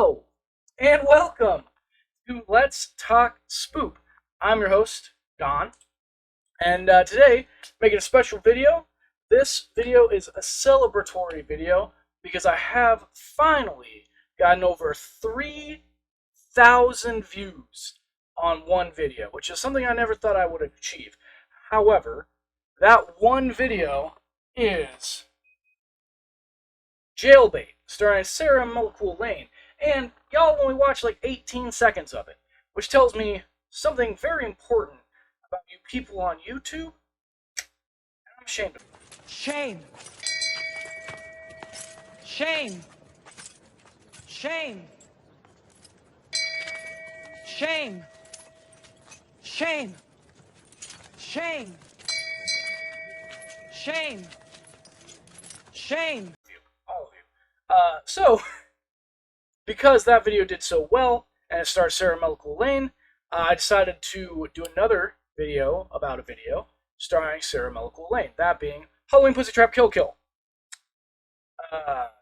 Hello, and welcome to Let's Talk Spoop. I'm your host, Don, and today, making a special video. This video is a celebratory video because I have finally gotten over 3,000 views on one video, which is something I never thought I would achieve. However, that one video is Jailbait, starring Sarah Lane, and y'all only watched like 18 seconds of it, which tells me something very important about you people on YouTube, and I'm ashamed of it. Shame. Shame. Shame. Shame. Shame. Shame. Shame. Shame. All of you. So, because that video did so well, and it stars Sarah Lane, I decided to do another video about a video starring Sarah Lane, that being Halloween Pussy Trap Kill Kill.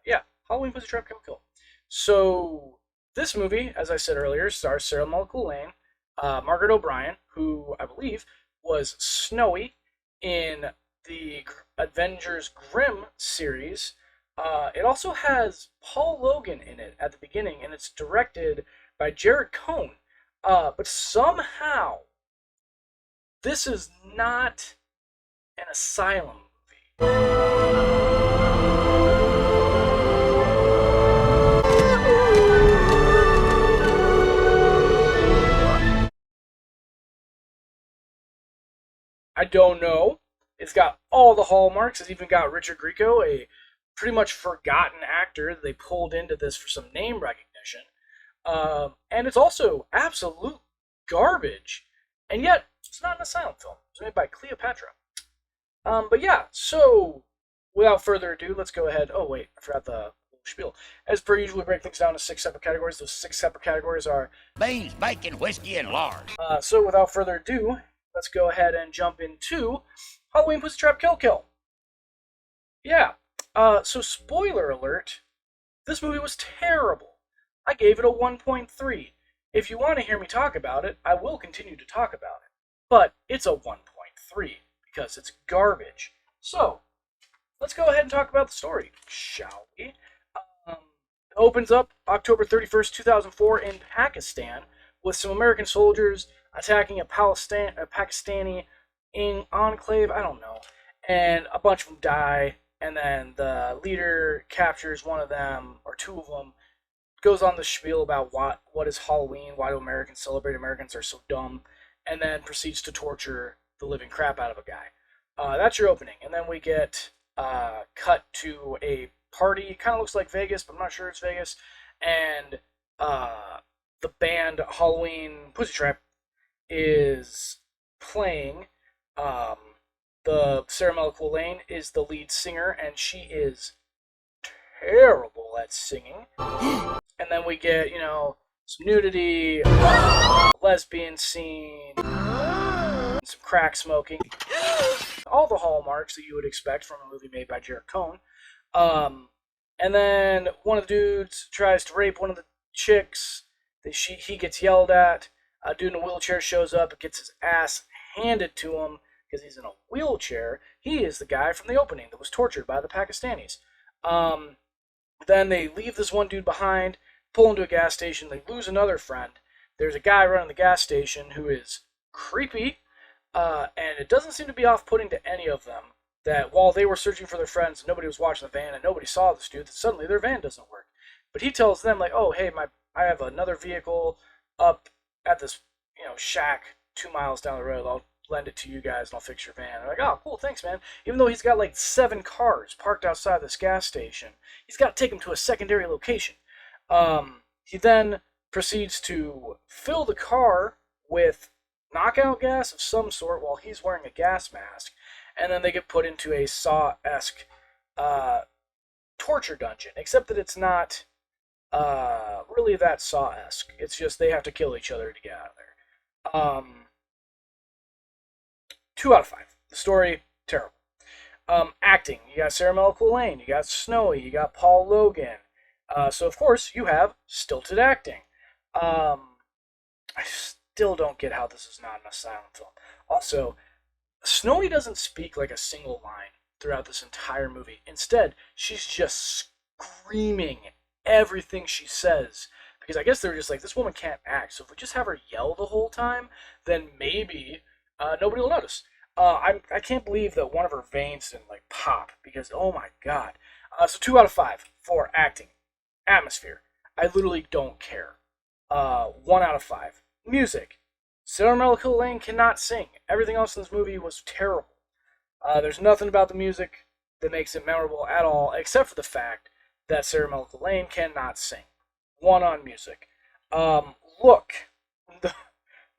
Yeah, Halloween Pussy Trap Kill Kill. So, this movie, as I said earlier, stars Sarah Lane, Margaret O'Brien, who I believe was Snowy in the Avengers Grimm series. It also has Paul Logan in it at the beginning, and it's directed by Cohn. But somehow, this is not an asylum movie. I don't know. It's got all the hallmarks. It's even got Richard Grieco, a pretty much forgotten actor that they pulled into this for some name recognition. And it's also absolute garbage. And yet, it's not an asylum film. It was made by Cleopatra. But yeah, so without further ado, let's go ahead. Oh, wait, I forgot the spiel. As per usual, we break things down to 6 separate categories. Those 6 separate categories are beans, bacon, whiskey, and lard. So without further ado, let's go ahead and jump into Halloween Pussy Trap Kill Kill. Yeah, so spoiler alert, this movie was terrible. I gave it a 1.3. If you want to hear me talk about it, I will continue to talk about it. But it's a 1.3 because it's garbage. So, let's go ahead and talk about the story, shall we? It opens up October 31st, 2004 in Pakistan with some American soldiers attacking a Pakistani enclave, I don't know, and a bunch of them die, and then the leader captures one of them, or two of them, goes on the spiel about what is Halloween, why do Americans celebrate, Americans are so dumb, and then proceeds to torture the living crap out of a guy. That's your opening, and then we get cut to a party. It kind of looks like Vegas, but I'm not sure it's Vegas, and the band Halloween Pussy Trap is playing. The Sarah Lane is the lead singer, and she is terrible at singing. And then we get, some nudity, lesbian scene, some crack smoking, all the hallmarks that you would expect from a movie made by Cohn. And then one of the dudes tries to rape one of the chicks. He gets yelled at. A dude in a wheelchair shows up and gets his ass handed to him because he's in a wheelchair. He is the guy from the opening that was tortured by the Pakistanis. Then they leave this one dude behind, pull into a gas station. They lose another friend. There's a guy running the gas station who is creepy, and it doesn't seem to be off-putting to any of them that while they were searching for their friends, nobody was watching the van, and nobody saw this dude, that suddenly their van doesn't work. But he tells them, like, oh, hey, I have another vehicle up at this, shack 2 miles down the road. I'll lend it to you guys and I'll fix your van. They're like, oh, cool, thanks, man. Even though he's got like 7 cars parked outside this gas station, he's got to take them to a secondary location. He then proceeds to fill the car with knockout gas of some sort while he's wearing a gas mask, and then they get put into a Saw-esque torture dungeon, except that it's not really that Saw-esque. It's just they have to kill each other to get out of there. 2 out of 5. The story, terrible. Acting, you got Sarah Lane, you got Snowy, you got Paul Logan, So of course you have stilted acting. I still don't get how this is not in a silent film. Also, Snowy doesn't speak like a single line throughout this entire movie. Instead, she's just screaming everything she says. Because I guess they're just like, this woman can't act, so if we just have her yell the whole time, then maybe nobody will notice. I can't believe that one of her veins didn't like pop because oh my god. So 2 out of 5 for acting, atmosphere. I literally don't care. 1 out of 5 music. Sarah Michael Lane cannot sing. Everything else in this movie was terrible. There's nothing about the music that makes it memorable at all, except for the fact that Sarah Michael Lane cannot sing. 1 on music. Look, the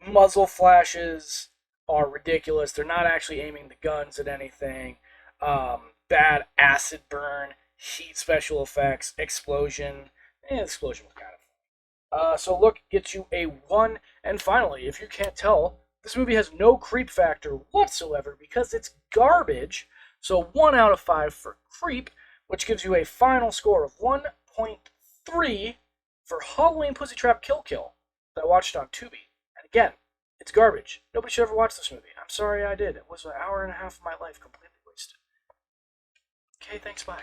muzzle flashes are ridiculous. They're not actually aiming the guns at anything. Bad acid burn, heat special effects, explosion. Explosion was kind of so look gets you a 1. And finally, if you can't tell, this movie has no creep factor whatsoever because it's garbage. So 1 out of 5 for creep, which gives you a final score of 1.3 for Halloween Pussy Trap Kill Kill that I watched on Tubi. And again, it's garbage. Nobody should ever watch this movie. I'm sorry I did. It was an hour and a half of my life completely wasted. Okay, thanks, bye.